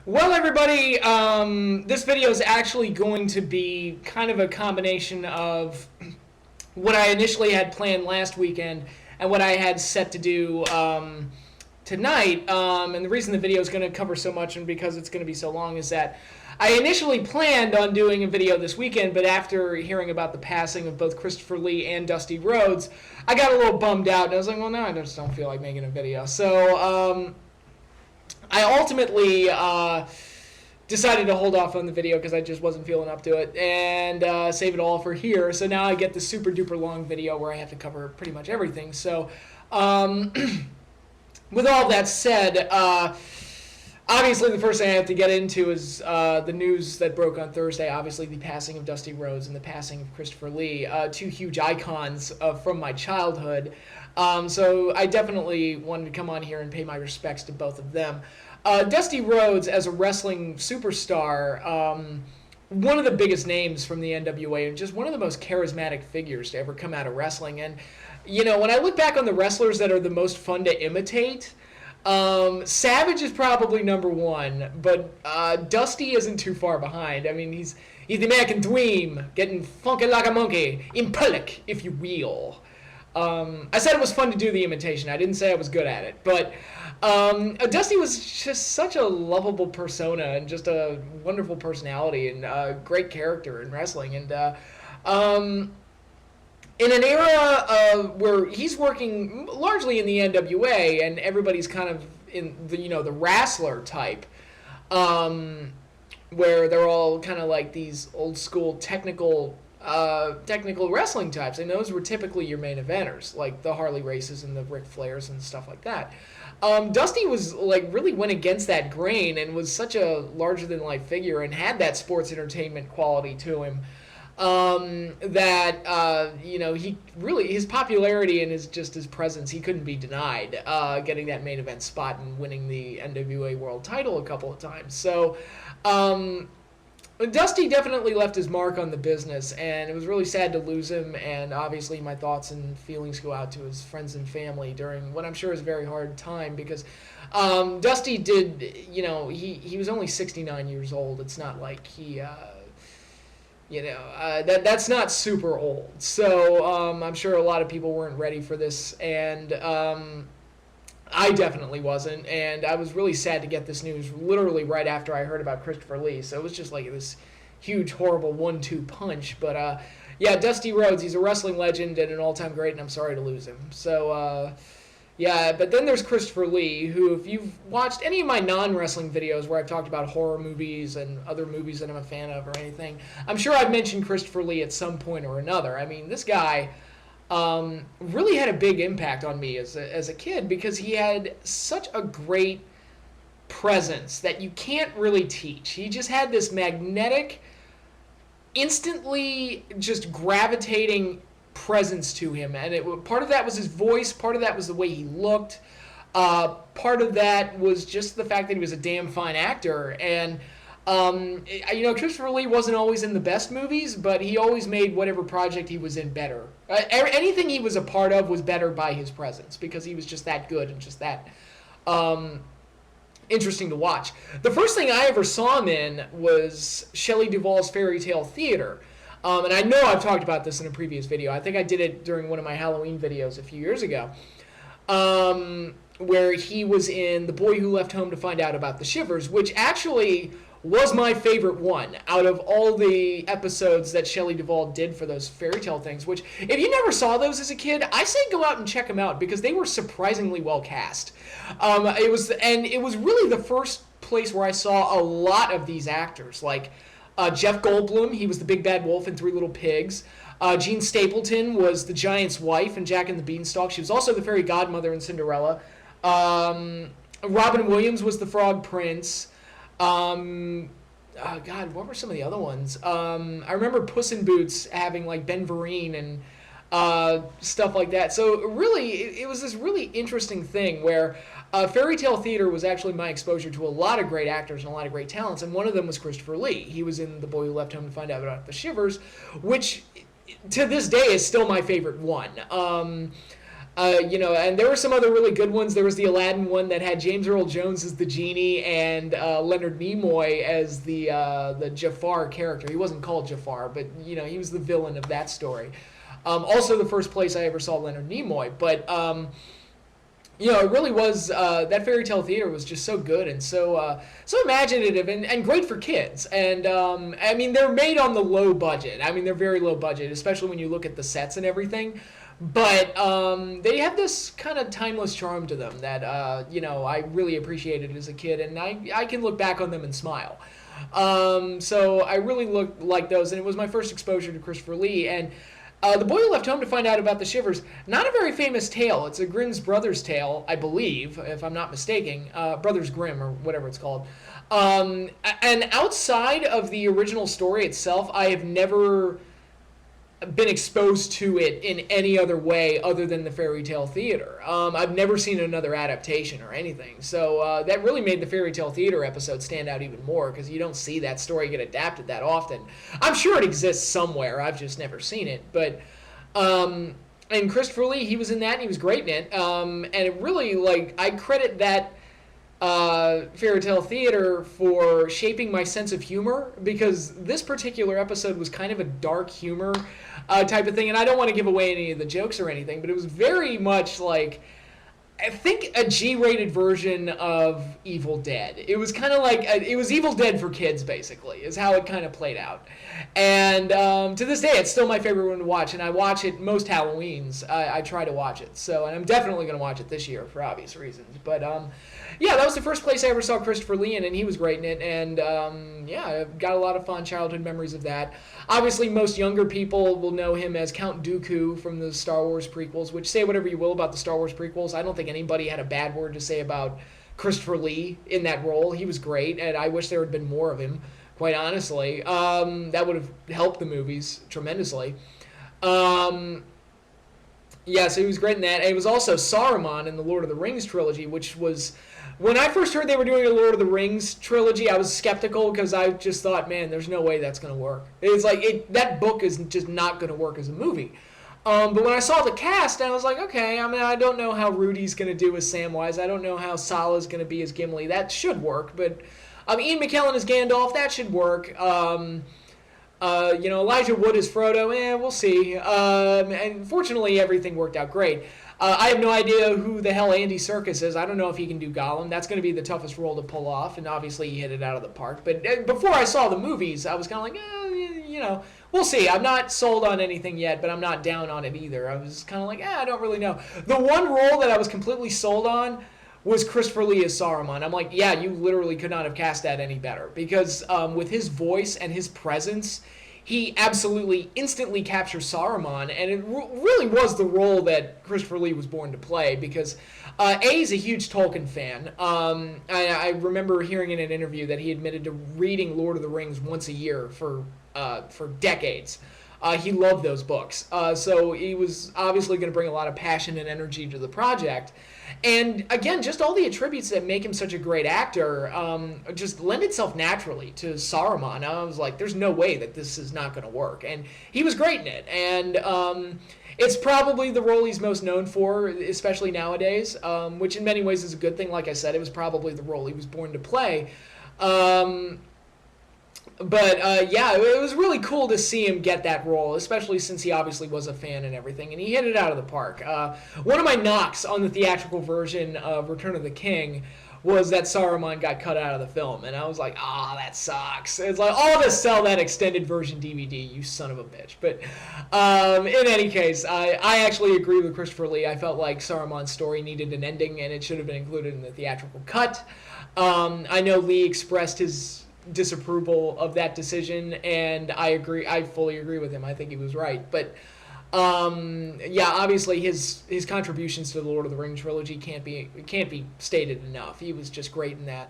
Well, everybody, this video is actually going to be kind of a combination of what I initially had planned last weekend and what I had set to do tonight. And the reason the video is going to cover so much and because it's going to be so long is that I initially planned on doing a video this weekend, but after hearing about the passing of both Christopher Lee and Dusty Rhodes, I got a little bummed out, and I was like, well, no, I just don't feel like making a video. So I ultimately decided to hold off on the video because I just wasn't feeling up to it and save it all for here. So now I get the super duper long video where I have to cover pretty much everything. So with all that said, obviously the first thing I have to get into is the news that broke on Thursday. Obviously the passing of Dusty Rhodes and the passing of Christopher Lee, two huge icons from my childhood. So I definitely wanted to come on here and pay my respects to both of them. Dusty Rhodes, as a wrestling superstar, one of the biggest names from the NWA and just one of the most charismatic figures to ever come out of wrestling. And, you know, when I look back on the wrestlers that are the most fun to imitate, Savage is probably number one, but Dusty isn't too far behind. I mean, he's the American Dream, getting funky like a monkey, in public, if you will. I said it was fun to do the imitation. I didn't say I was good at it, but Dusty was just such a lovable persona and just a wonderful personality and a great character in wrestling. And in an era where he's working largely in the NWA and everybody's kind of in the wrestler type, where they're all kind of like these old school technical wrestling types, and those were typically your main eventers, like the Harley Races and the Ric Flairs and stuff like that. Dusty was really went against that grain and was such a larger than life figure and had that sports entertainment quality to him. That he really, his popularity and his presence, he couldn't be denied, getting that main event spot and winning the NWA World Title a couple of times. So Dusty definitely left his mark on the business, and it was really sad to lose him, and obviously my thoughts and feelings go out to his friends and family during what I'm sure is a very hard time, because Dusty did, he was only 69 years old. It's not like he that's not super old. So I'm sure a lot of people weren't ready for this, and I definitely wasn't, and I was really sad to get this news literally right after I heard about Christopher Lee. So it was just like this huge, horrible 1-2 punch. But yeah, Dusty Rhodes, he's a wrestling legend and an all-time great, and I'm sorry to lose him. So yeah, but then there's Christopher Lee, who, if you've watched any of my non-wrestling videos where I've talked about horror movies and other movies that I'm a fan of or anything, I'm sure I've mentioned Christopher Lee at some point or another. I mean, this guy really had a big impact on me as a kid, because he had such a great presence that you can't really teach. He just had this magnetic, instantly just gravitating presence to him, and part of that was his voice, part of that was the way he looked, part of that was just the fact that he was a damn fine actor. And Christopher Lee wasn't always in the best movies, but he always made whatever project he was in better. Anything he was a part of was better by his presence, because he was just that good and just that interesting to watch. The first thing I ever saw him in was Shelley Duvall's Fairy Tale Theater. And I know I've talked about this in a previous video. I think I did it during one of my Halloween videos a few years ago, where he was in The Boy Who Left Home to Find Out About the Shivers, which actually was my favorite one out of all the episodes that Shelley Duvall did for those fairy tale things, which, if you never saw those as a kid, I say go out and check them out, because they were surprisingly well cast. It was really the first place where I saw a lot of these actors, like Jeff Goldblum. He was the big bad wolf in Three Little Pigs. Jean Stapleton was the giant's wife in Jack and the Beanstalk. She was also the fairy godmother in Cinderella. Robin Williams was the Frog Prince. God, what were some of the other ones? I remember Puss in Boots having like Ben Vereen and stuff like that. So really, it was this really interesting thing where Fairy Tale Theater was actually my exposure to a lot of great actors and a lot of great talents, and one of them was Christopher Lee. He was in The Boy Who Left Home to Find Out About the Shivers, which to this day is still my favorite one. And there were some other really good ones. There was the Aladdin one that had James Earl Jones as the genie and Leonard Nimoy as the Jafar character. He wasn't called Jafar, but he was the villain of that story. Also, the first place I ever saw Leonard Nimoy, but it really was that fairy tale theater was just so good and so imaginative and great for kids. And they're made on the low budget. They're very low budget, especially when you look at the sets and everything. But they have this kind of timeless charm to them that I really appreciated as a kid, and I can look back on them and smile. So I really like those, and it was my first exposure to Christopher Lee. And The Boy Who Left Home to Find Out About the Shivers, not a very famous tale. It's a Grimm's Brothers tale, I believe, if I'm not mistaken. Brothers Grimm, or whatever it's called. And outside of the original story itself, I have never been exposed to it in any other way other than the fairy tale theater. I've never seen another adaptation or anything. So that really made the fairy tale theater episode stand out even more, because you don't see that story get adapted that often. I'm sure it exists somewhere. I've just never seen it. But and Christopher Lee, he was in that, and he was great in it. And it really, I credit that fairy tale theater for shaping my sense of humor, because this particular episode was kind of a dark humor type of thing, and I don't want to give away any of the jokes or anything, but it was very much like, I think, a G-rated version of Evil Dead. It was kind of like, it was Evil Dead for kids, basically, is how it kind of played out. And to this day, it's still my favorite one to watch, and I watch it most Halloweens. I try to watch it, and I'm definitely going to watch it this year for obvious reasons. But yeah, that was the first place I ever saw Christopher Lee in, and he was great in it. And I've got a lot of fond childhood memories of that. Obviously, most younger people will know him as Count Dooku from the Star Wars prequels, which, say whatever you will about the Star Wars prequels, I don't think anybody had a bad word to say about Christopher Lee in that role. He was great, and I wish there had been more of him, quite honestly. That would have helped the movies tremendously. So he was great in that. And he was also Saruman in the Lord of the Rings trilogy, which was... When I first heard they were doing a Lord of the Rings trilogy, I was skeptical, because I just thought, man, there's no way that's going to work. It's like, that book is just not going to work as a movie. But when I saw the cast, I was like, okay, I don't know how Rudy's going to do as Samwise. I don't know how Salah's going to be as Gimli. That should work. But Ian McKellen as Gandalf, that should work. Elijah Wood as Frodo, we'll see. And fortunately, everything worked out great. I have no idea who the hell Andy Serkis is. I don't know if he can do Gollum. That's going to be the toughest role to pull off, and obviously he hit it out of the park. But before I saw the movies, I was kind of like, we'll see. I'm not sold on anything yet, but I'm not down on it either. I was kind of like, I don't really know. The one role that I was completely sold on was Christopher Lee as Saruman. I'm like, yeah, you literally could not have cast that any better, because with his voice and his presence, he absolutely instantly captures Saruman, and it really was the role that Christopher Lee was born to play, because he's a huge Tolkien fan. I remember hearing in an interview that he admitted to reading Lord of the Rings once a year for decades. He loved those books. So he was obviously going to bring a lot of passion and energy to the project. And again, just all the attributes that make him such a great actor just lend itself naturally to Saruman. I was like, there's no way that this is not going to work. And he was great in it. And it's probably the role he's most known for, especially nowadays, which in many ways is a good thing. Like I said, it was probably the role he was born to play. It was really cool to see him get that role, especially since he obviously was a fan and everything, and he hit it out of the park. One of my knocks on the theatrical version of Return of the King was that Saruman got cut out of the film, and I was like, that sucks. It's like, to sell that extended version DVD, you son of a bitch. But in any case, I actually agree with Christopher Lee. I felt like Saruman's story needed an ending, and it should have been included in the theatrical cut. I know Lee expressed his disapproval of that decision, and I fully agree with him. I think he was right. But obviously his contributions to the Lord of the Rings trilogy can't be stated enough. He was just great in that.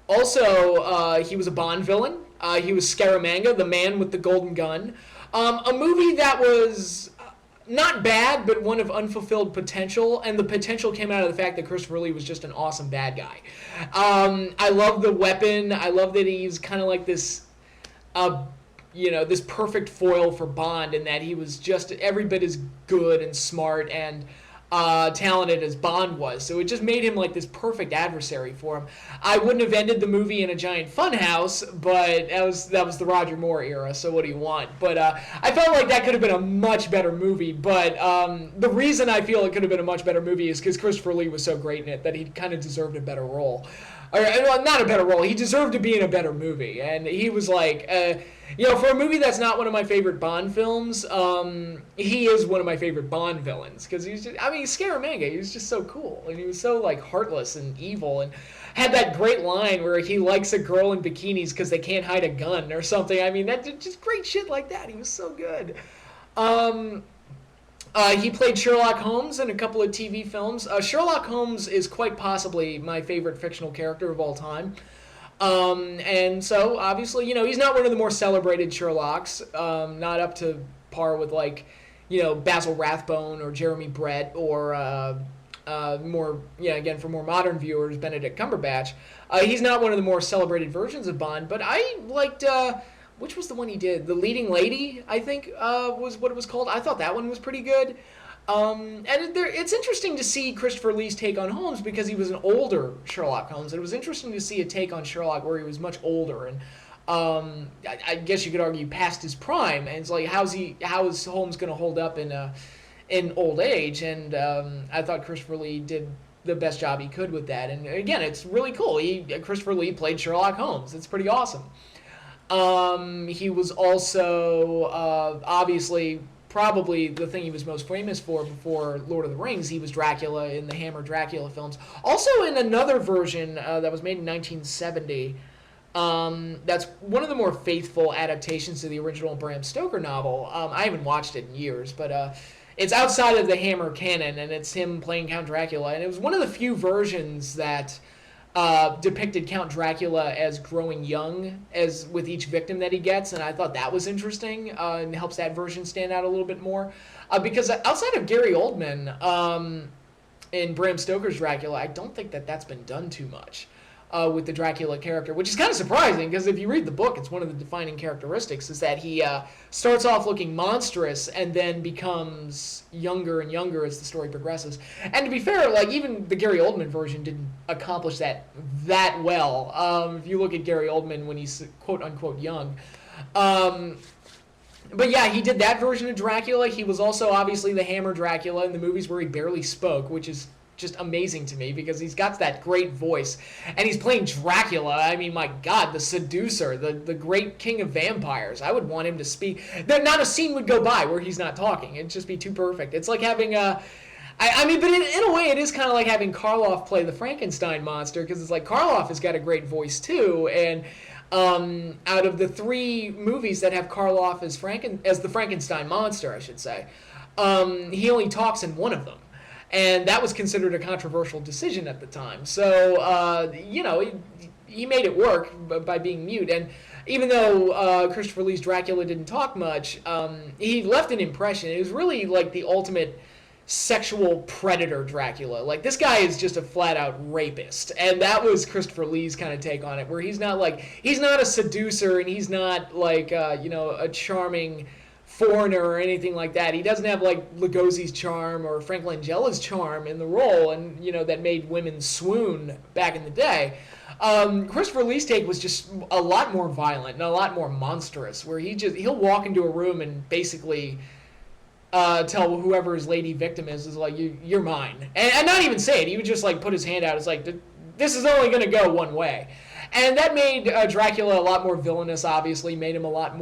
Also, he was a Bond villain. He was Scaramanga, the man with the golden gun. A movie that was not bad, but one of unfulfilled potential, and the potential came out of the fact that Christopher Lee was just an awesome bad guy. I love the weapon. I love that he's kind of like this this perfect foil for Bond, in that he was just every bit as good and smart and talented as Bond was. So it just made him like this perfect adversary for him. I wouldn't have ended the movie in a giant funhouse, but that was the Roger Moore era. So what do you want? But I felt like that could have been a much better movie. But the reason I feel it could have been a much better movie is because Christopher Lee was so great in it that he kind of deserved a better role. Or not a better role. He deserved to be in a better movie, and he was like, for a movie that's not one of my favorite Bond films, he is one of my favorite Bond villains because he's Scaramanga. He was just so cool, and he was so like heartless and evil, and had that great line where he likes a girl in bikinis because they can't hide a gun or something. I mean, that just great shit like that. He was so good. He played Sherlock Holmes in a couple of TV films. Sherlock Holmes is quite possibly my favorite fictional character of all time. And so, obviously, he's not one of the more celebrated Sherlocks, not up to par with, like, Basil Rathbone or Jeremy Brett or, again, for more modern viewers, Benedict Cumberbatch. He's not one of the more celebrated versions of Bond, but I liked, which was the one he did? The Leading Lady, I think, was what it was called. I thought that one was pretty good. And it's interesting to see Christopher Lee's take on Holmes because he was an older Sherlock Holmes. And it was interesting to see a take on Sherlock where he was much older and I guess you could argue past his prime. And it's like, how is Holmes going to hold up in old age? And I thought Christopher Lee did the best job he could with that. And again, it's really cool. Christopher Lee played Sherlock Holmes. It's pretty awesome. He was also obviously probably the thing he was most famous for before Lord of the Rings. He was Dracula in the Hammer Dracula films. Also in another version that was made in 1970. That's one of the more faithful adaptations to the original Bram Stoker novel. I haven't watched it in years, but it's outside of the Hammer canon, and it's him playing Count Dracula. And it was one of the few versions that depicted Count Dracula as growing young as with each victim that he gets, and I thought that was interesting and helps that version stand out a little bit more. Because outside of Gary Oldman in Bram Stoker's Dracula, I don't think that's been done too much with the Dracula character, which is kind of surprising because if you read the book, it's one of the defining characteristics is that he starts off looking monstrous and then becomes younger and younger as the story progresses. And to be fair, like even the Gary Oldman version didn't accomplish that well. If you look at Gary Oldman when he's quote unquote young. But yeah, he did that version of Dracula. He was also obviously the Hammer Dracula in the movies where he barely spoke, which is just amazing to me because he's got that great voice and he's playing Dracula. I mean, my God, the seducer, the great king of vampires. I would want him to speak. Not a scene would go by where he's not talking. It'd just be too perfect. It's like having but in a way, it is kind of like having Karloff play the Frankenstein monster because it's like Karloff has got a great voice too. And out of the 3 movies that have Karloff as the Frankenstein monster, I should say, he only talks in one of them. And that was considered a controversial decision at the time. So, he made it work by being mute. And even though Christopher Lee's Dracula didn't talk much, he left an impression. It was really like the ultimate sexual predator Dracula. Like, this guy is just a flat-out rapist. And that was Christopher Lee's kind of take on it, where he's not a seducer and he's not like, a charming foreigner or anything like that. He doesn't have like Lugosi's charm or Frank Langella's charm in the role, and that made women swoon back in the day. Christopher Lee's take was just a lot more violent and a lot more monstrous, where he'll walk into a room and basically tell whoever his lady victim is like, you're mine, and not even say it. He would just like put his hand out. It's like, this is only going to go one way. And that made Dracula a lot more villainous, obviously, made him a lot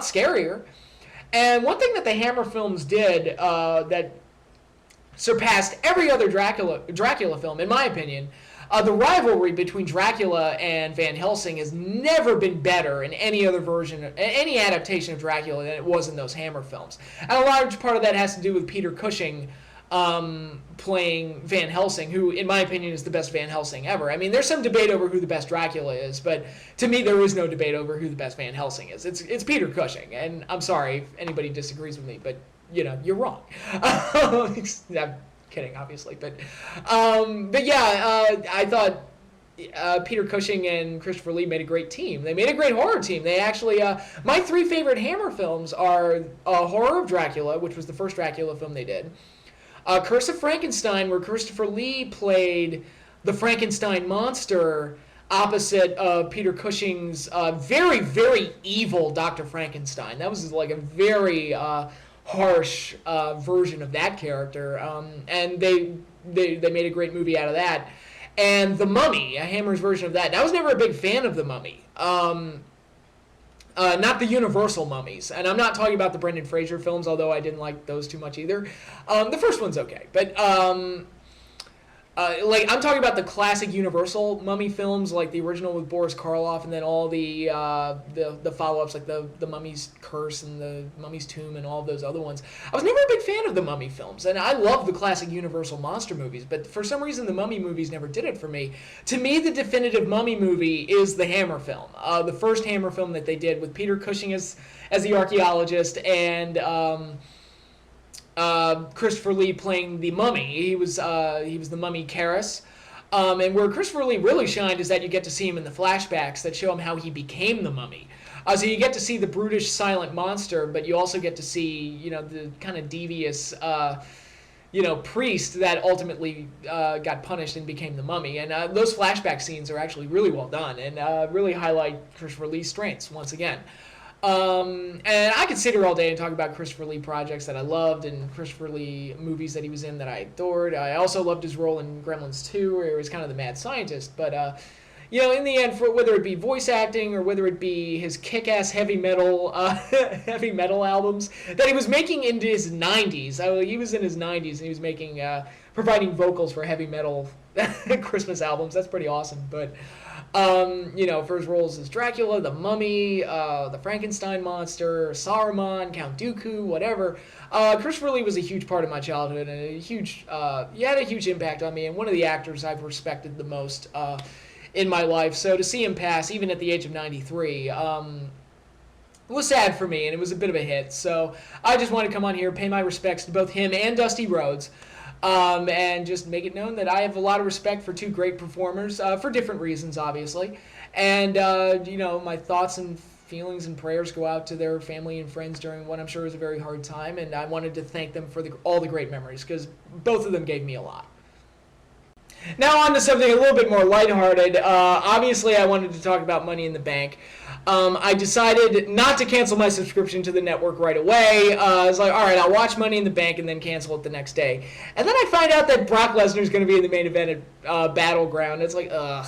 scarier. And one thing that the Hammer films did that surpassed every other Dracula film, in my opinion, the rivalry between Dracula and Van Helsing has never been better in any other version, any adaptation of Dracula than it was in those Hammer films. And a large part of that has to do with Peter Cushing playing Van Helsing, who, in my opinion, is the best Van Helsing ever. I mean, there's some debate over who the best Dracula is, but to me, there is no debate over who the best Van Helsing is. It's Peter Cushing, and I'm sorry if anybody disagrees with me, but, you're wrong. I'm kidding, obviously, but yeah, I thought Peter Cushing and Christopher Lee made a great team. They made a great horror team. They actually, my 3 favorite Hammer films are Horror of Dracula, which was the first Dracula film they did, Curse of Frankenstein, where Christopher Lee played the Frankenstein monster opposite of Peter Cushing's very, very evil Dr. Frankenstein. That was like a very harsh version of that character, and they made a great movie out of that. And The Mummy, a Hammer's version of that. And I was never a big fan of The Mummy. Not the Universal mummies. And I'm not talking about the Brendan Fraser films, although I didn't like those too much either. The first one's okay. But like I'm talking about the classic Universal mummy films, like the original with Boris Karloff, and then all the follow-ups, like the Mummy's Curse and the Mummy's Tomb and all of those other ones. I was never a big fan of the Mummy films, and I love the classic Universal monster movies, but for some reason the Mummy movies never did it for me. To me, the definitive Mummy movie is the Hammer film, the first Hammer film that they did with Peter Cushing as the archaeologist and Christopher Lee playing the mummy. He was the mummy Karras. And where Christopher Lee really shined is that you get to see him in the flashbacks that show him how he became the mummy. So you get to see the brutish, silent monster, but you also get to see, the kind of devious, priest that ultimately got punished and became the mummy. And those flashback scenes are actually really well done and really highlight Christopher Lee's strengths once again. And I could sit here all day and talk about Christopher Lee projects that I loved and Christopher Lee movies that he was in that I adored. I also loved his role in Gremlins 2, where he was kind of the mad scientist. But, in the end, for whether it be voice acting or whether it be his kick-ass heavy metal albums that he was making into his 90s. He was in his 90s and he was making, providing vocals for heavy metal Christmas albums. That's pretty awesome. But for his roles as Dracula, the Mummy, the Frankenstein monster, Saruman, Count Dooku, whatever. Christopher Lee was a huge part of my childhood and he had a huge impact on me and one of the actors I've respected the most in my life. So to see him pass, even at the age of 93, was sad for me and it was a bit of a hit. So I just want to come on here and pay my respects to both him and Dusty Rhodes. And just make it known that I have a lot of respect for 2 great performers, for different reasons, obviously. And, my thoughts and feelings and prayers go out to their family and friends during what I'm sure is a very hard time. And I wanted to thank them for all the great memories, because both of them gave me a lot. Now on to something a little bit more lighthearted. Obviously, I wanted to talk about Money in the Bank. I decided not to cancel my subscription to the network right away. I was like, all right, I'll watch Money in the Bank and then cancel it the next day. And then I find out that Brock Lesnar is going to be in the main event at Battleground. It's like, ugh.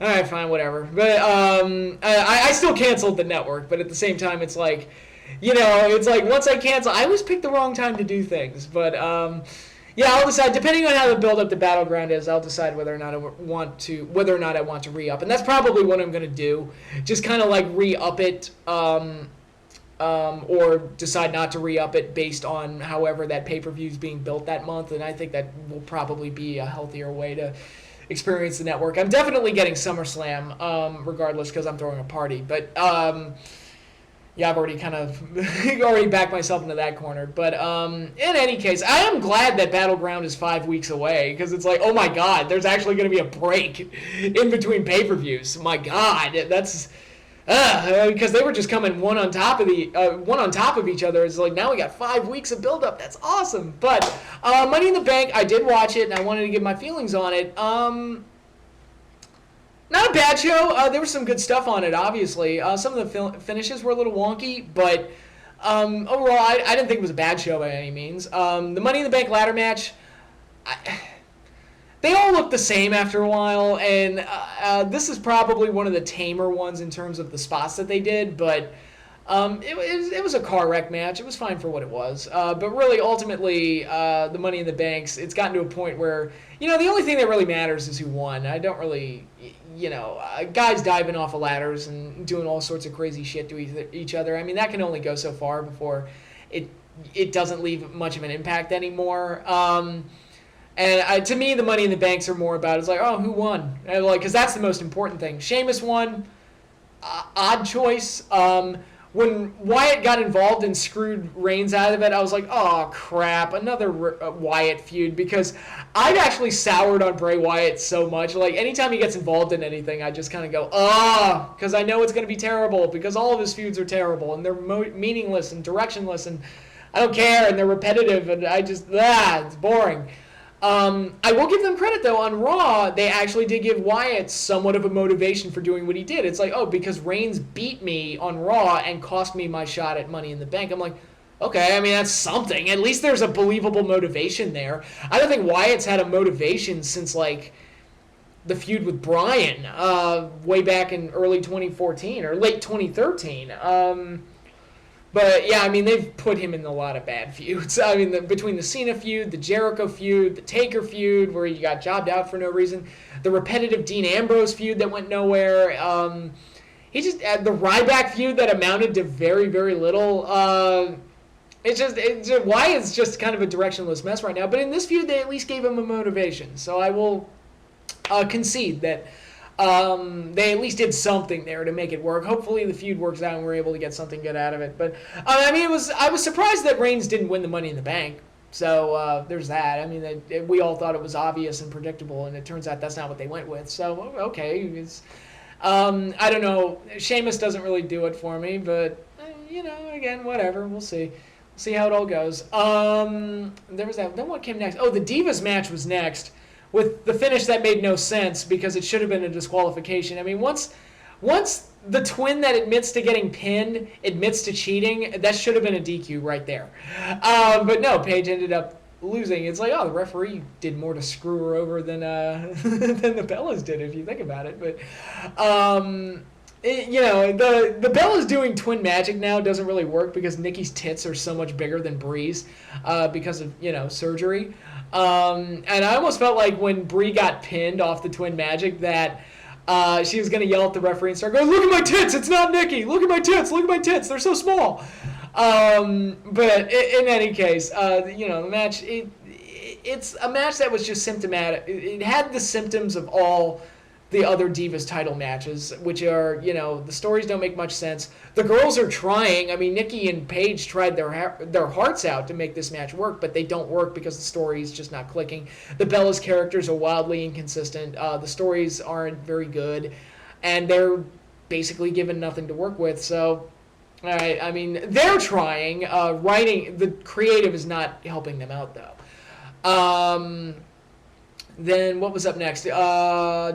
All right, fine, whatever. But I still canceled the network, but at the same time, it's like, it's like once I cancel, I always pick the wrong time to do things. But I'll decide, depending on how the build up to Battleground is, I'll decide whether or not I want to re-up. And that's probably what I'm going to do. Just kind of like re-up it, or decide not to re-up it based on however that pay-per-view is being built that month. And I think that will probably be a healthier way to experience the network. I'm definitely getting SummerSlam, regardless, because I'm throwing a party. But I've already kind of backed myself into that corner. But in any case, I am glad that Battleground is 5 weeks away, because it's like, oh my God, there's actually going to be a break in between pay-per-views. My God, that's because they were just coming one on top of each other. It's like now we got 5 weeks of build-up. That's awesome. But Money in the Bank, I did watch it, and I wanted to give my feelings on it. Not a bad show. There was some good stuff on it, obviously. Some of the finishes were a little wonky, but overall, I didn't think it was a bad show by any means. The Money in the Bank ladder match, they all look the same after a while, and this is probably one of the tamer ones in terms of the spots that they did, but it was a car wreck match. It was fine for what it was. But really, ultimately, the Money in the Banks, it's gotten to a point where, the only thing that really matters is who won. I don't really, guys diving off of ladders and doing all sorts of crazy shit to each other. I mean, that can only go so far before it doesn't leave much of an impact anymore. And to me, the Money in the Banks are more about, it's like, oh, who won? Because that's the most important thing. Sheamus won. Odd choice. when Wyatt got involved and screwed Reigns out of it, I was like, oh, crap, another Wyatt feud, because I've actually soured on Bray Wyatt so much. Like, anytime he gets involved in anything, I just kind of go, because I know it's going to be terrible, because all of his feuds are terrible, and they're meaningless and directionless, and I don't care, and they're repetitive, and I just, it's boring. I will give them credit, though. On Raw, they actually did give Wyatt somewhat of a motivation for doing what he did. It's like, because Reigns beat me on Raw and cost me my shot at Money in the Bank. I'm like, okay, I mean, that's something. At least there's a believable motivation there. I don't think Wyatt's had a motivation since, like, the feud with Bryan way back in early 2014 or late 2013. But, yeah, I mean, they've put him in a lot of bad feuds. I mean, between the Cena feud, the Jericho feud, the Taker feud, where he got jobbed out for no reason, the repetitive Dean Ambrose feud that went nowhere, he just the Ryback feud that amounted to very, very little. Wyatt's just kind of a directionless mess right now. But in this feud, they at least gave him a motivation. So I will concede that they at least did something there to make it work. Hopefully the feud works out and we're able to get something good out of it. But I mean, I was surprised that Reigns didn't win the Money in the Bank. So there's that. I mean, we all thought it was obvious and predictable, and it turns out that's not what they went with. So okay, I don't know. Sheamus doesn't really do it for me, but again, whatever. We'll see. See how it all goes. There was that. Then what came next? Oh, the Divas match was next, with the finish that made no sense because it should have been a disqualification. I mean, once the twin that admits to getting pinned admits to cheating, that should have been a DQ right there. But no, Paige ended up losing. It's like, the referee did more to screw her over than than the Bellas did, if you think about it. But the Bellas doing twin magic now doesn't really work because Nikki's tits are so much bigger than Brie's because of surgery. And I almost felt like when Brie got pinned off the twin magic that she was going to yell at the referee and start going, "Look at my tits, it's not Nikki! Look at my tits, they're so small!" But in any case, the match, it's a match that was just symptomatic. It had the symptoms of all the other Divas title matches, which are, the stories don't make much sense. The girls are trying. I mean, Nikki and Paige tried their hearts out to make this match work, but they don't work because the story is just not clicking. The Bellas characters are wildly inconsistent. The stories aren't very good, and they're basically given nothing to work with. So, all right, I mean, they're trying. Writing, the creative is not helping them out, though. Then what was up next? I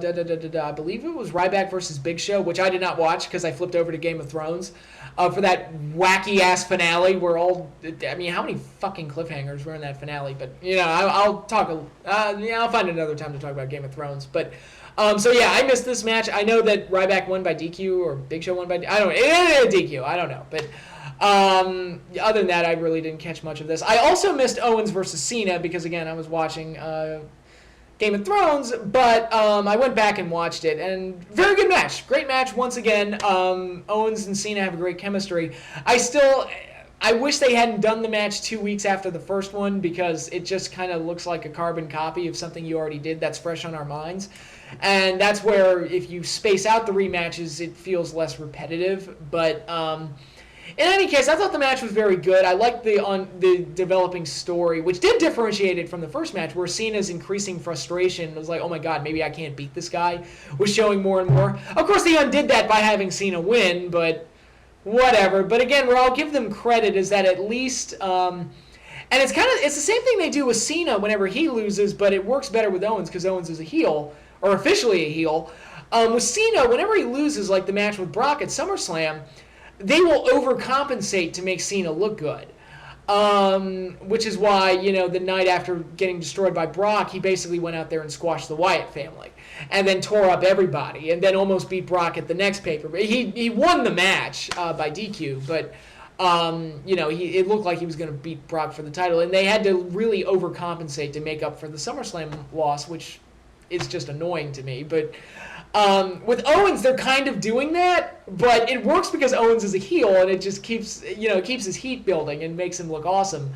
believe it was Ryback versus Big Show, which I did not watch because I flipped over to Game of Thrones for that wacky-ass finale where how many fucking cliffhangers were in that finale? But, I'll talk, I'll find another time to talk about Game of Thrones. But, I missed this match. I know that Ryback won by DQ or Big Show won by I don't know. DQ, I don't know. But other than that, I really didn't catch much of this. I also missed Owens versus Cena because, again, I was watching Game of Thrones, but I went back and watched it, and very good match. Great match once again. Owens and Cena have a great chemistry. I wish they hadn't done the match 2 weeks after the first one because it just kind of looks like a carbon copy of something you already did that's fresh on our minds. And that's where if you space out the rematches, it feels less repetitive. But in any case, I thought the match was very good. I liked the developing story, which did differentiate it from the first match, where Cena's increasing frustration was like, oh my god, maybe I can't beat this guy, was showing more and more. Of course, they undid that by having Cena win, but whatever. But again, where I'll give them credit is that at least, and it's the same thing they do with Cena whenever he loses, but it works better with Owens because Owens is a heel, or officially a heel. With Cena, whenever he loses, like the match with Brock at SummerSlam, they will overcompensate to make Cena look good. Which is why, the night after getting destroyed by Brock, he basically went out there and squashed the Wyatt family. And then tore up everybody. And then almost beat Brock at the next paper. He won the match by DQ, but, it looked like he was going to beat Brock for the title. And they had to really overcompensate to make up for the SummerSlam loss, which is just annoying to me. But with Owens, they're kind of doing that, but it works because Owens is a heel, and it just keeps his heat building and makes him look awesome.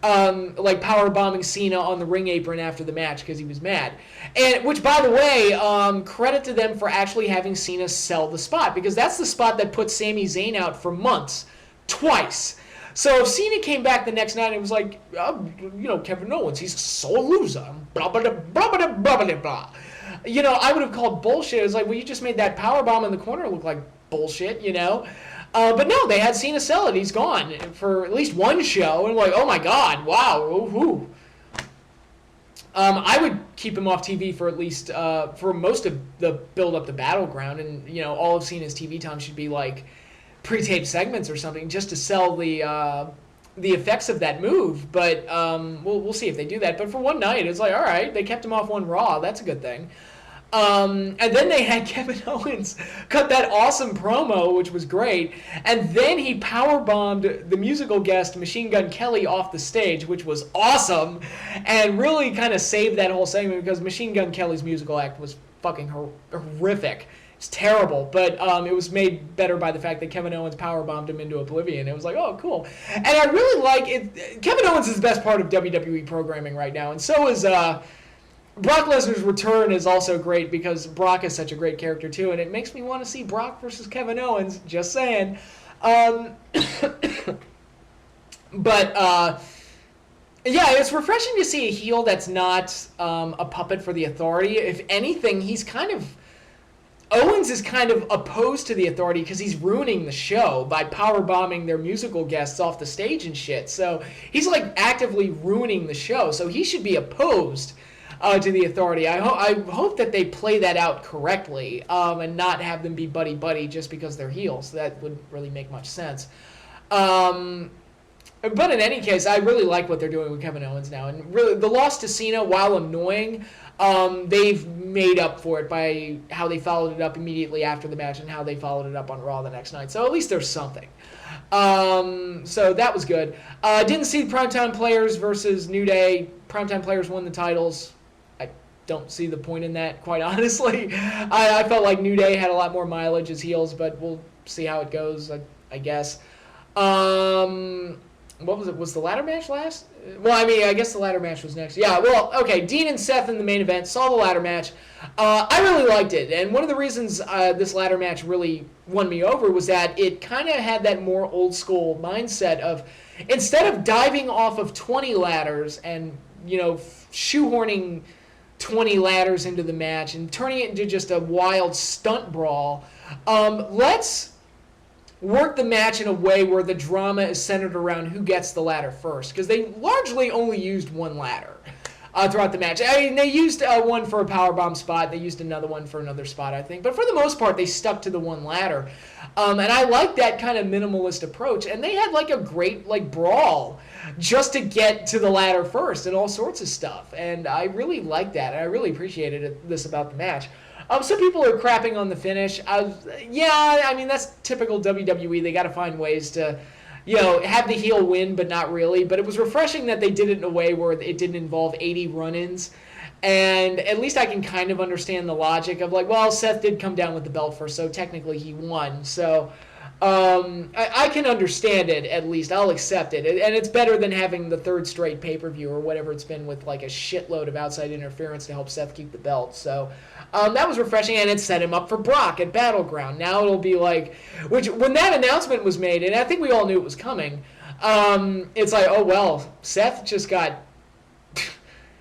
like power bombing Cena on the ring apron after the match because he was mad. And which, by the way, credit to them for actually having Cena sell the spot, because that's the spot that put Sami Zayn out for months, twice. So if Cena came back the next night and it was like, Kevin Owens, he's a sore loser, blah, blah, blah, blah, blah, blah, blah, blah. I would have called bullshit. It was like, well, you just made that power bomb in the corner look like bullshit, But no, they had Cena sell it. He's gone for at least one show. And like, oh my God, wow. Ooh. I would keep him off TV for at least for most of the build up to Battleground. And, all of Cena's TV time should be like pre-taped segments or something just to sell the effects of that move. But we'll see if they do that. But for one night, it's like, all right, they kept him off one Raw. That's a good thing. And then they had Kevin Owens cut that awesome promo, which was great. And then he powerbombed the musical guest Machine Gun Kelly off the stage, which was awesome. And really kind of saved that whole segment because Machine Gun Kelly's musical act was fucking horrific. It's terrible, but it was made better by the fact that Kevin Owens powerbombed him into oblivion. It was like, oh, cool. And I really like it. Kevin Owens is the best part of WWE programming right now, and so is Brock Lesnar's return is also great because Brock is such a great character too, and it makes me want to see Brock versus Kevin Owens. Just saying. But yeah, it's refreshing to see a heel that's not a puppet for the Authority. If anything, Owens is kind of opposed to the Authority because he's ruining the show by powerbombing their musical guests off the stage and shit. So he's like actively ruining the show. So he should be opposed to the Authority. I hope that they play that out correctly and not have them be buddy-buddy just because they're heels. That wouldn't really make much sense. But in any case, I really like what they're doing with Kevin Owens now. And really, the loss to Cena, while annoying, they've made up for it by how they followed it up immediately after the match and how they followed it up on Raw the next night. So at least there's something. So that was good. Didn't see Primetime Players versus New Day. Primetime Players won the titles. I don't see the point in that, quite honestly. I felt like New Day had a lot more mileage as heels, but we'll see how it goes, I guess. What was it? Was the ladder match last? Well, I mean, I guess the ladder match was next. Yeah, well, okay, Dean and Seth in the main event, saw the ladder match. I really liked it, and one of the reasons this ladder match really won me over was that it kind of had that more old school mindset of, instead of diving off of 20 ladders and, shoehorning 20 ladders into the match and turning it into just a wild stunt brawl, let's work the match in a way where the drama is centered around who gets the ladder first, because they largely only used one ladder throughout the match. I mean, they used one for a powerbomb spot. They used another one for another spot, I think. But for the most part, they stuck to the one ladder. And I like that kind of minimalist approach. And they had like a great brawl just to get to the ladder first and all sorts of stuff. And I really liked that. And I really appreciated this about the match. Some people are crapping on the finish. I mean, that's typical WWE. They got to find ways to, have the heel win, but not really. But it was refreshing that they did it in a way where it didn't involve 80 run-ins. And at least I can kind of understand the logic of Seth did come down with the belt first, so technically he won. So I can understand it, at least. I'll accept it. And it's better than having the third straight pay-per-view or whatever it's been with a shitload of outside interference to help Seth keep the belt. So that was refreshing, and it set him up for Brock at Battleground. Now it'll be when that announcement was made, and I think we all knew it was coming, it's like, oh, well, Seth just got...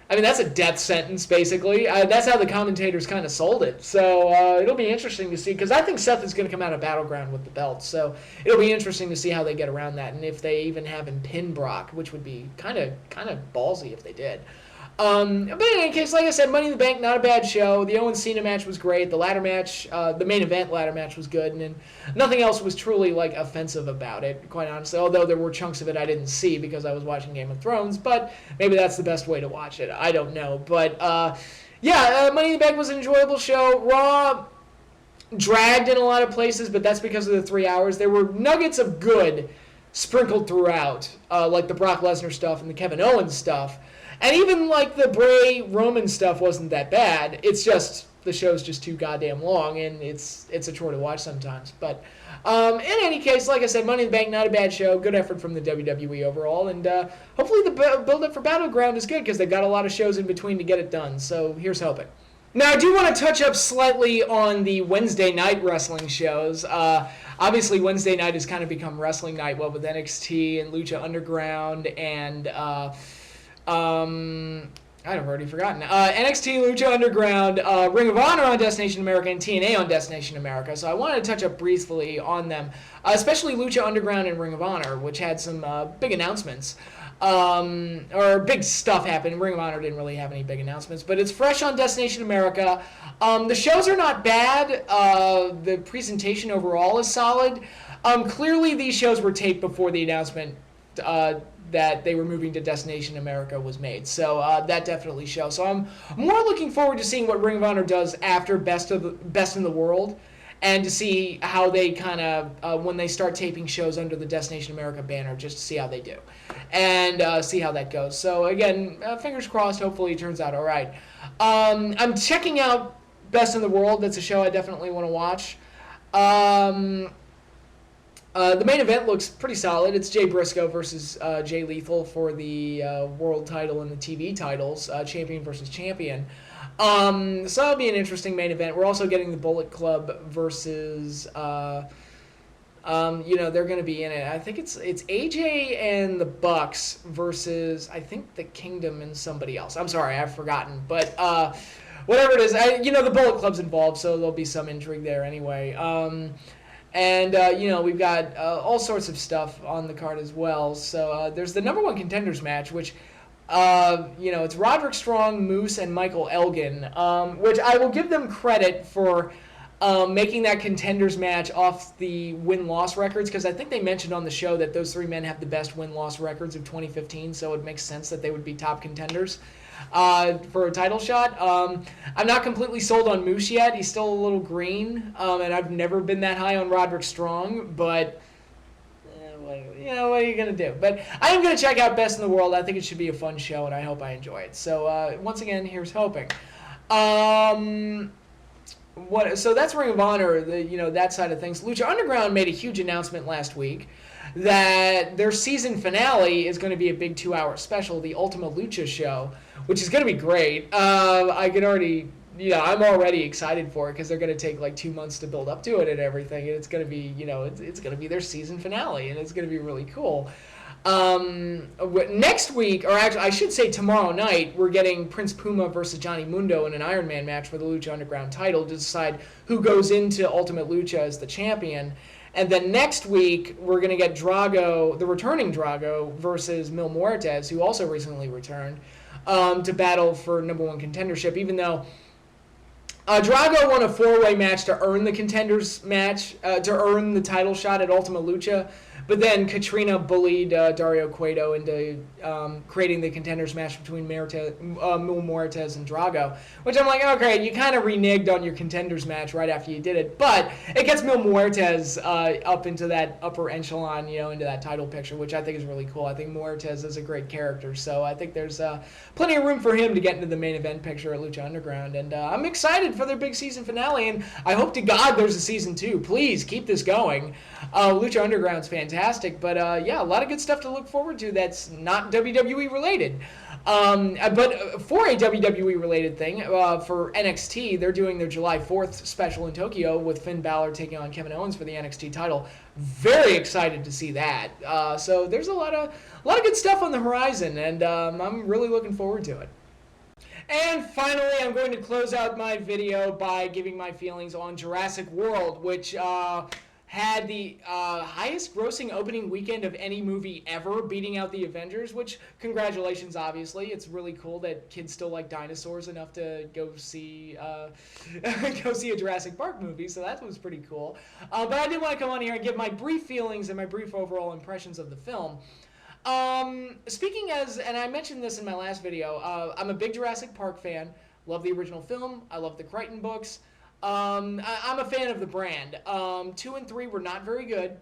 I mean, that's a death sentence, basically. That's how the commentators kind of sold it. So it'll be interesting to see, because I think Seth is going to come out of Battleground with the belt. So it'll be interesting to see how they get around that, and if they even have him pin Brock, which would be kind of ballsy if they did. But in any case, like I said, Money in the Bank, not a bad show. The Owens-Cena match was great. The ladder match, the main event ladder match was good, and nothing else was truly offensive about it, quite honestly. Although there were chunks of it I didn't see because I was watching Game of Thrones, but maybe that's the best way to watch it. I don't know, but Money in the Bank was an enjoyable show. Raw dragged in a lot of places, but that's because of the 3 hours. There were nuggets of good sprinkled throughout, like the Brock Lesnar stuff and the Kevin Owens stuff. And even the Bray Roman stuff wasn't that bad. It's just the show's just too goddamn long, and it's a chore to watch sometimes. But in any case, like I said, Money in the Bank, not a bad show. Good effort from the WWE overall, and hopefully the build-up for Battleground is good because they've got a lot of shows in between to get it done. So here's hoping. Now, I do want to touch up slightly on the Wednesday night wrestling shows. Obviously, Wednesday night has kind of become wrestling night, what with NXT and Lucha Underground and I've already forgotten. NXT, Lucha Underground, Ring of Honor on Destination America, and TNA on Destination America. So I wanted to touch up briefly on them, especially Lucha Underground and Ring of Honor, which had some big announcements. Or big stuff happened. Ring of Honor didn't really have any big announcements, but it's fresh on Destination America. The shows are not bad. The presentation overall is solid. Clearly, these shows were taped before the announcement that they were moving to Destination America was made. So that definitely shows. So I'm more looking forward to seeing what Ring of Honor does after Best in the World, and to see how they kind of, when they start taping shows under the Destination America banner, just to see how they do. And see how that goes. So again, fingers crossed, hopefully it turns out all right. I'm checking out Best in the World. That's a show I definitely want to watch. The main event looks pretty solid. It's Jay Briscoe versus Jay Lethal for the world title and the TV titles, champion versus champion. So that'll be an interesting main event. We're also getting the Bullet Club versus, they're going to be in it. I think it's AJ and the Bucks versus, I think, the Kingdom and somebody else. I'm sorry, I've forgotten. But whatever it is, the Bullet Club's involved, so there'll be some intrigue there anyway. We've got all sorts of stuff on the card as well. So there's the number one contenders match, which, it's Roderick Strong, Moose, and Michael Elgin, which I will give them credit for making that contenders match off the win-loss records, because I think they mentioned on the show that those three men have the best win-loss records of 2015, so it makes sense that they would be top contenders for a title shot. I'm not completely sold on Moose yet. He's still a little green, and I've never been that high on Roderick Strong, but what are you going to do? But I am going to check out Best in the World. I think it should be a fun show, and I hope I enjoy it. So once again, here's hoping. So that's Ring of Honor, that side of things. Lucha Underground made a huge announcement last week that their season finale is going to be a big 2-hour special, the Ultima Lucha show, which is going to be great. I can already, I'm already excited for it because they're going to take like 2 months to build up to it and everything, and it's going to be, it's going to be their season finale, and it's going to be really cool. Next week, or actually I should say tomorrow night, we're getting Prince Puma versus Johnny Mundo in an Iron Man match for the Lucha Underground title to decide who goes into Ultimate Lucha as the champion. And then next week, we're going to get Drago, the returning Drago, versus Mil Muertes, who also recently returned, to battle for number one contendership, even though Drago won a 4-way match to earn the contenders match, to earn the title shot at Ultima Lucha. But then Katrina bullied Dario Cueto into creating the contenders match between Mil Muertes and Drago, which I'm like, okay, you kind of reneged on your contenders match right after you did it, but it gets Mil Muertes up into that upper echelon, into that title picture, which I think is really cool. I think Muertes is a great character, so I think there's plenty of room for him to get into the main event picture at Lucha Underground, and I'm excited for their big season finale, and I hope to God there's a season 2. Please keep this going. Lucha Underground's fantastic, but a lot of good stuff to look forward to that's not WWE related. But for a WWE related thing, for NXT, they're doing their July 4th special in Tokyo with Finn Balor taking on Kevin Owens for the NXT title. Very excited to see that. So there's a lot of good stuff on the horizon, and I'm really looking forward to it. And finally, I'm going to close out my video by giving my feelings on Jurassic World, which had the highest grossing opening weekend of any movie ever, beating out the Avengers, which, congratulations, obviously. It's really cool that kids still like dinosaurs enough to go see a Jurassic Park movie, so that was pretty cool. But I did want to come on here and give my brief feelings and my brief overall impressions of the film. And I mentioned this in my last video, I'm a big Jurassic Park fan, love the original film, I love the Crichton books. I'm a fan of the brand. 2 and 3 were not very good,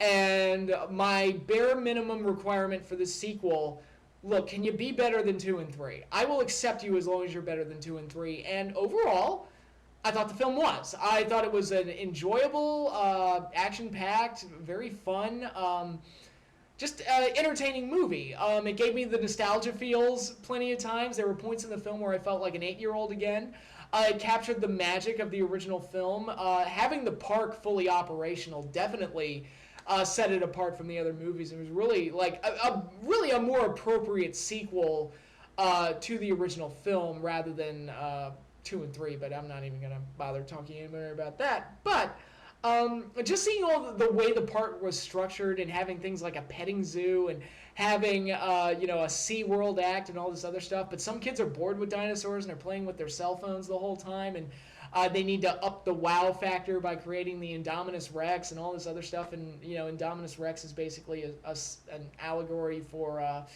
and my bare minimum requirement for the sequel, look, can you be better than 2 and 3? I will accept you as long as you're better than 2 and 3, and overall, I thought the film was. I thought it was an enjoyable, action-packed, very fun, just entertaining movie. It gave me the nostalgia feels plenty of times. There were points in the film where I felt like an 8-year-old again. It captured the magic of the original film. Having the park fully operational definitely set it apart from the other movies. It was really like really a more appropriate sequel to the original film rather than 2 and 3. But I'm not even gonna bother talking anymore about that. But just seeing all the way the park was structured and having things like a petting zoo and having a SeaWorld act and all this other stuff, but some kids are bored with dinosaurs and they're playing with their cell phones the whole time, and they need to up the wow factor by creating the Indominus Rex and all this other stuff. And Indominus Rex is basically an allegory for I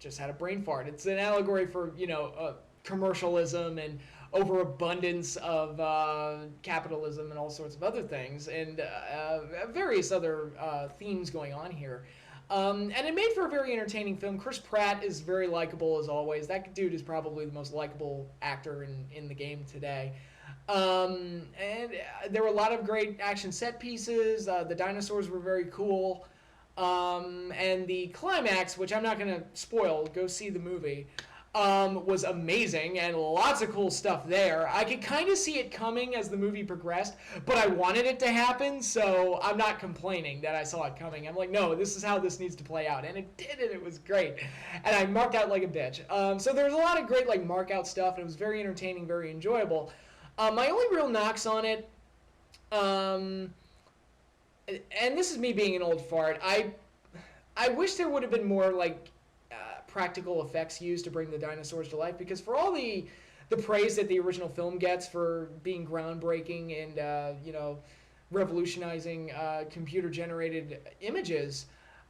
just had a brain fart. It's an allegory for commercialism and overabundance of capitalism and all sorts of other things, and various other themes going on here. And it made for a very entertaining film. Chris Pratt is very likable as always. That dude is probably the most likable actor in the game today. And there were a lot of great action set pieces. The dinosaurs were very cool. And the climax, which I'm not going to spoil, go see the movie, was amazing, and lots of cool stuff there. I could kind of see it coming as the movie progressed, but I wanted it to happen, so I'm not complaining that I saw it coming. I'm like, no, this is how this needs to play out, and it did, and it was great. And I marked out like a bitch. So there was a lot of great mark out stuff, and it was very entertaining, very enjoyable. My only real knocks on it, and this is me being an old fart, I wish there would have been more practical effects used to bring the dinosaurs to life, because for all the praise that the original film gets for being groundbreaking and revolutionizing computer generated images,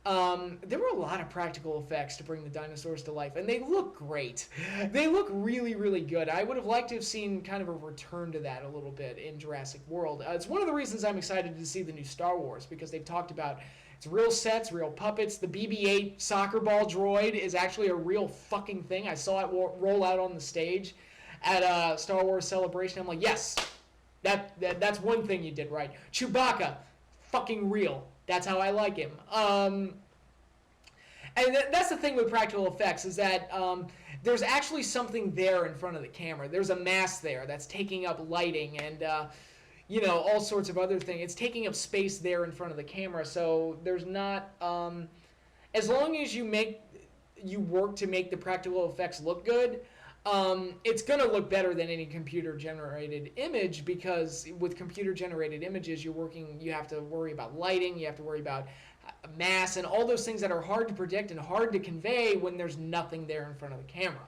there were a lot of practical effects to bring the dinosaurs to life, and they look great. They look really, really good. I would have liked to have seen kind of a return to that a little bit in Jurassic World. It's one of the reasons I'm excited to see the new Star Wars, because they've talked about it's real sets, real puppets. The BB-8 soccer ball droid is actually a real fucking thing. I saw it roll out on the stage at a Star Wars Celebration. I'm like, yes, that's one thing you did right. Chewbacca, fucking real. That's how I like him. And that's the thing with practical effects, is that there's actually something there in front of the camera. There's a mask there that's taking up lighting and all sorts of other things. It's taking up space there in front of the camera, so there's not as long as you work to make the practical effects look good, it's going to look better than any computer generated image, because with computer generated images you have to worry about lighting, you have to worry about mass and all those things that are hard to predict and hard to convey when there's nothing there in front of the camera.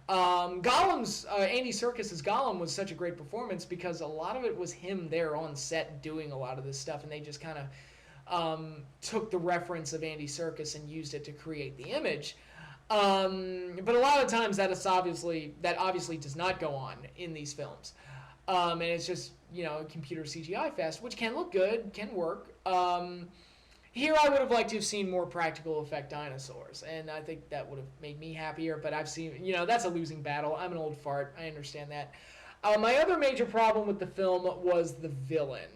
Gollum's Andy Serkis's Gollum was such a great performance because a lot of it was him there on set doing a lot of this stuff, and they just kind of took the reference of Andy Serkis and used it to create the image. But a lot of times that obviously does not go on in these films, and it's just computer CGI fest, which can look good, can work. Here I would have liked to have seen more practical effect dinosaurs, and I think that would have made me happier, but I've seen, that's a losing battle. I'm an old fart. I understand that. My other major problem with the film was the villain.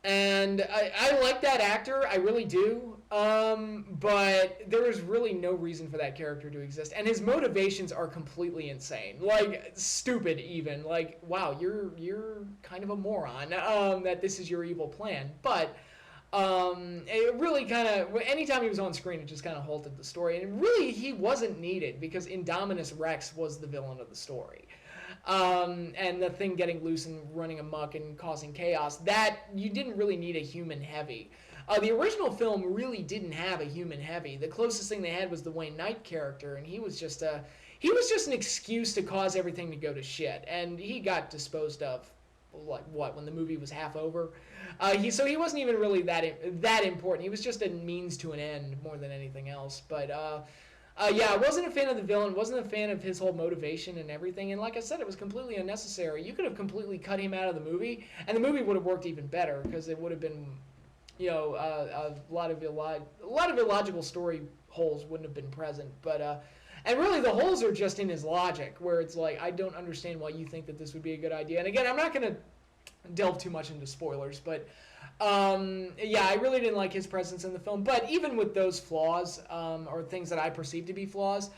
And I like that actor, I really do, but there is really no reason for that character to exist, and his motivations are completely insane, stupid even, wow, you're kind of a moron, that this is your evil plan, but it really kind of, anytime he was on screen, it just kind of halted the story, and really he wasn't needed, because Indominus Rex was the villain of the story. And the thing getting loose and running amok and causing chaos, that you didn't really need a human heavy. The original film really didn't have a human heavy. The closest thing they had was the Wayne Knight character, and he was just an excuse to cause everything to go to shit. And he got disposed of, when the movie was half over. So he wasn't even really that important. He was just a means to an end more than anything else. But I wasn't a fan of the villain, wasn't a fan of his whole motivation and everything, and like I said, it was completely unnecessary. You could have completely cut him out of the movie, and the movie would have worked even better, because it would have been, a lot of illogical story holes wouldn't have been present. But and really the holes are just in his logic, where it's like, I don't understand why you think that this would be a good idea. And again, I'm not going to delve too much into spoilers, but yeah, I really didn't like his presence in the film. But even with those flaws, or things that I perceive to be flaws,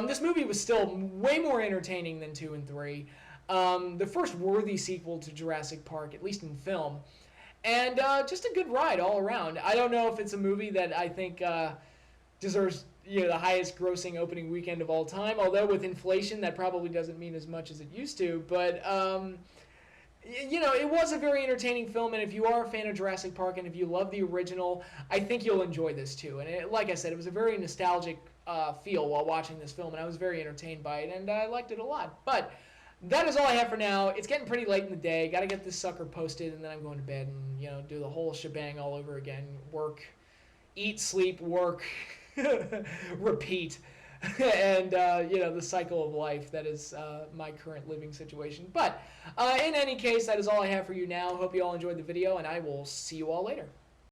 this movie was still way more entertaining than 2 and 3. The first worthy sequel to Jurassic Park, at least in film. And just a good ride all around. I don't know if it's a movie that I think deserves the highest grossing opening weekend of all time, although with inflation that probably doesn't mean as much as it used to. But it was a very entertaining film, and if you are a fan of Jurassic Park and if you love the original, I think you'll enjoy this too. And like I said, it was a very nostalgic feel while watching this film, and I was very entertained by it, and I liked it a lot. But that is all I have for now. It's getting pretty late in the day. Got to get this sucker posted, and then I'm going to bed and do the whole shebang all over again. Work, eat, sleep, work, repeat. And the cycle of life that is my current living situation. But in any case, that is all I have for you now. Hope you all enjoyed the video, and I will see you all later.